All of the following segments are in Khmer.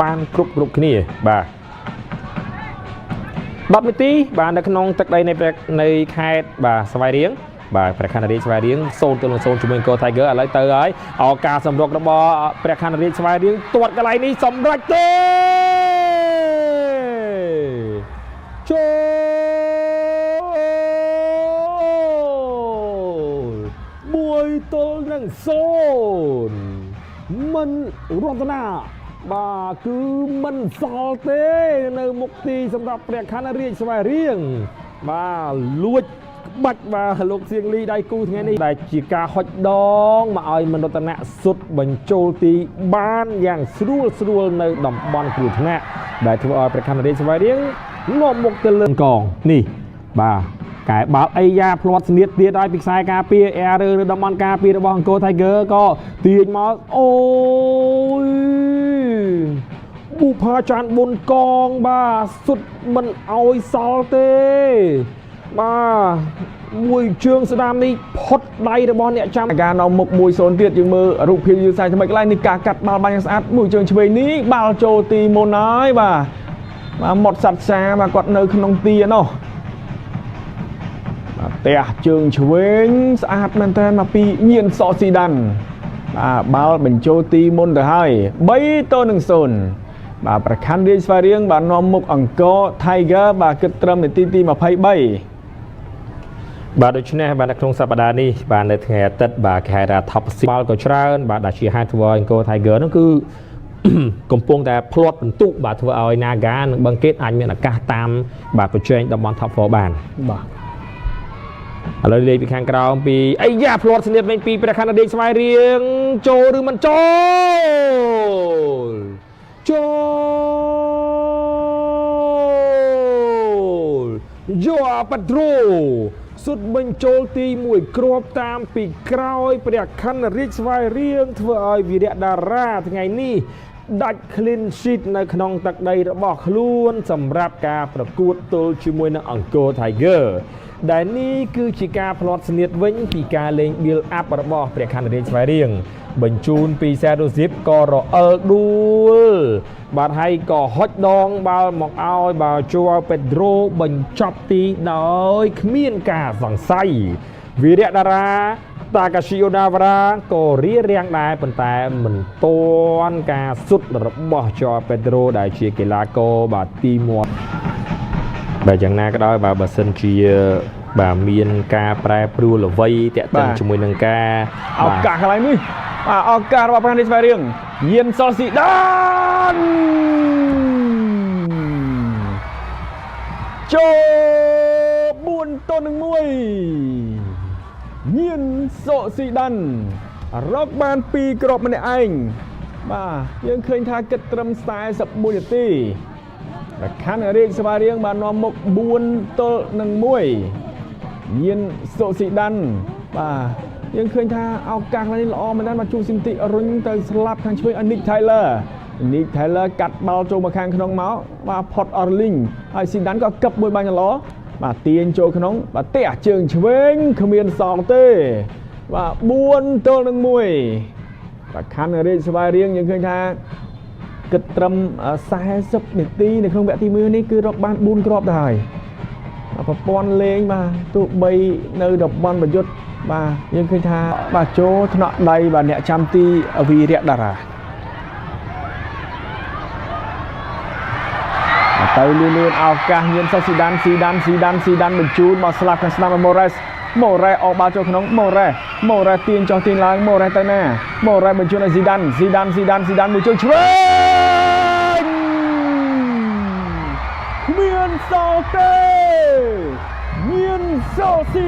ban group kia bà bắt mấy tí bà đã non tắc đây này khai bà xoay riêng bà phải khăn đi xoay riêng xôn từ xôn chúng mình cô thay gỡ lấy tới ấy ở ca sầm rọc nó bò phải khăn đi xoay riêng tuột cái này đi sầm rạch tê bùi tôi đang xôn mình rộn tao nào bà cứ mình xò tế nơi mục tiสำหรับ ព្រះខ័នរាជស្វាយរៀងបាទលួចបាច់បាទលោកសៀងលីដៃគូថ្ងៃនេះដែលជាការហុចដងមកឲ្យមនរតនៈសុទ្ធបញ្ចូលទីបានយ៉ាងស្រួលនៅតំបន់គ្រោះថ្នាក់ដែលធ្វើឲ្យ ព្រះខ័នរាជស្វាយរៀងនាំមុខទៅលើកងនេះបាទកែបើអីយ៉ាផ្លាត់ស្នៀតទៀតឲ្យពីខ្សែការពារអែរឬតំបន់ការពាររបស់អង្គរ Tiger ក៏ទាញមកអូយបុផាចានបុនកងបាទសុទ្ធមិនអោយសល់ទេបាទមួយជើងស្ដាមនេះផុតដៃរបស់អ្នកចាំការនៅមុខ 1-0 ទៀតយើងមើលរូបភាពយឺតសាយថ្មីកន្លែងនេះការកាត់បាល់បានយ៉ាងស្អាតមួយជើងឆ្វេងនេះបាល់ចូលទីមុនហើយបាទមាត់សัตว์សាបាទគាត់នៅក្នុងទីនោះផ្ទះជើងឆ្វេងស្អាតមែនតើមកពីញៀនសអស៊ីដានបាទបាល់បញ្ចូលទីមុនទៅហើយ3-0បាទប្រខ័ណ្ឌរាជស្វាយរៀងបាននាំមុខអង្គរ Tiger បាទគិតត្រឹមនាទីទី23បាទដូច្នេះបាទនៅក្នុងសប្តាហ៍នេះបាទនៅថ្ងៃអាទិត្យបាទគេហៅថា Top 10បាល់ក៏ច្រើនបាទដែលជាហេតុធ្វើឲ្យអង្គរ Tiger នោះគឺកំពុងតែផ្លាត់បន្ទុកបាទធ្វើឲ្យ Naga និងបឹងកេតអាចមានឱកាសតាមបាទប្រជែងតំបន់ Top 4បានបាទឥឡូវលេខពីខាងក្រោមពីអីយ៉ាផ្លាត់ស្នៀតវិញពីព្រះខ័នរាជស្វាយរៀងចូលឬមិនចូលយោប៉ាដ្រូសុទ្ធបញ្ចូលទី1គ្រាប់តាមពីក្រោយព្រះខ័នរាជស្វាយរៀងធ្វើឲ្យវីរៈតារាថ្ងៃនេះដាច់ clean sheet នៅក្នុងទឹកដីរបស់ខ្លួនសម្រាប់ការប្រកួតទល់ជាមួយនឹងអង្គរ Tiger ដែលនេះគឺជាការផ្លាត់ស្នៀតវិញពីការលេង build up របស់ព្រះខ័នរាជស្វាយរៀងបញ្ជូនពី Serozip ក៏រអិលដួលបាទហើយក៏ហុចដងបាល់មកឲ្យបាទជួពេដ្រូបញ្ចប់ទីដោយគ្មានការសង្ស័យវីរៈតារាតាកាស៊ីអូណាវ៉ារ៉ាក៏រៀបរៀងដែរប៉ុន្តែមិនទាន់ការសុទ្ធរបស់ជួពេដ្រូដែលជាកីឡាករបាទទី1បាទយ៉ាងណាក៏ដោយបាទបើសិនជាបាទមានការប្រែប្រួលអ្វីតាក់ទងជាមួយនឹងការឱកាសកន្លែងនេះបាទឱកាសរបស់ព្រះរាជស្វាយរៀងញៀនសុលស៊ីដានចូល4-1ញៀនសុលស៊ីដានរកបាន2គ្រាប់ម្នាក់ឯងបាទយើងឃើញថាគិតត្រឹម41នាទីព្រះខ័នរាជស្វាយរៀងបាននាំមុខ4-1ញៀនសុលស៊ីដានបាទយើងឃើញថាឱកាសនេះល្អមែនទេមកជួស៊ីមទីរុញទៅស្លាប់ខាងឆ្វេងឲ្យ Nick Taylor កាត់បាល់ចូលមកខាងក្នុងមកបាទផុតអរលីងហើយស៊ីដានក៏កឹបមួយបាញ់ល្អបាទទាញចូលក្នុងបាទទះជើងឆ្វេងគ្មានសងទេបាទ4-1បាទខ័នរាជស្វាយរៀងយើងឃើញថាគិតត្រឹម40នាទីនៅក្នុងវគ្គទី1នេះគឺរកបាន4គ្រាប់ទៅហើយប្រព័ន្ធលេងបាទទោះបីនៅតំបន់ប្រយុទ្ធបាទយើងឃើញថាបាទចូលថ្នាក់ដៃបាទអ្នកចាំទីវីរៈតារាទៅលឿនឱកាសញៀនសុលស៊ីដានបញ្ជូនមកស្លាប់ខាងស្ដាំម៉ូរ៉េសអបបាល់ចូលក្នុងម៉ូរ៉េសទាញចុះទាញឡើងម៉ូរ៉េសទៅណាម៉ូរ៉េសបញ្ជូនឲ្យស៊ីដានមួយជើងឆ្វេងគ្មានសល់ទេញៀនសុលស៊ី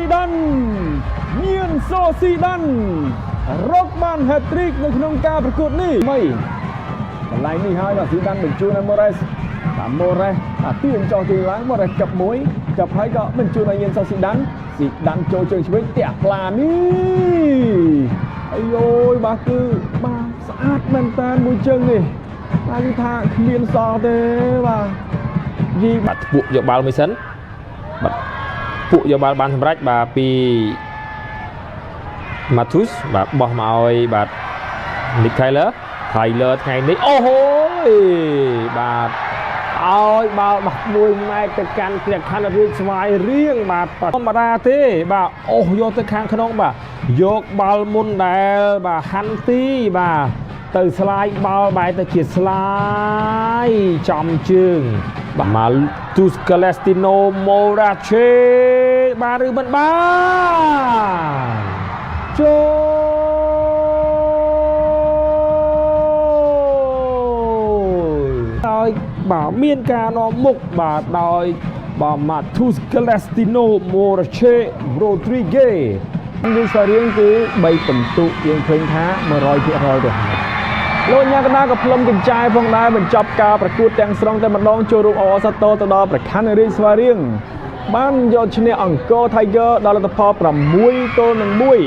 ដានរកបាន hat-trick នៅក្នុងការប្រកួតនេះកន្លែងនេះហើយបាទស៊ីដានបញ្ជូនឲ្យម៉ូរ៉េសទាញចុះទាញឡើងម៉ូរ៉េសកឹបហើយក៏បញ្ជូនឲ្យញៀនសុលស៊ីដានចូលជើងឆ្វេងទះផ្លានេះអាយយបាទគឺបាទស្អាតមែនតើមួយជើងនេះបាទគឺថាគ្មានសល់ទេបាទយីបាទពួកយកបាល់មួយសិនបាទពួកយកបាល់បានសម្រេចបាទពី Matheus បាទបោះមកឲ្យបាទ Nick Taylorថ្ងៃនេះអូហូយ ยบาดเอาบาดบักมวยไม้แต่การเกลียดขันเรียกสวายเรียงบาดธรรมดาเต้บาดโอ้โยตะคางขนมบาดโยกบอลมุนแดลบาดฮันตี้บาดตื่นสไลด์บอลใบตะเกียบสไลด์จอมจึงบามาตูสกาเลสติโนโมราเชบาหรือมันบ้าโจดอยบ่าเมียนกานอมุกบ่าดอยบ่ามาทูสกาเลสติโนโมราเชโรดริเกนี่สเรียงคือใบปิ่นตุยังเพลงท้ามา100%เลยโลญากนากับพลมกันใจพงได้เหมือนจับกาประกวดแดงสตรองแต่มันลองโจรูออสโตตดอประคันเรียนสวาเรียงบ้านยอดชเนอังโกไทเกอร์ดอลลาร์พอประมุยโตนังมุย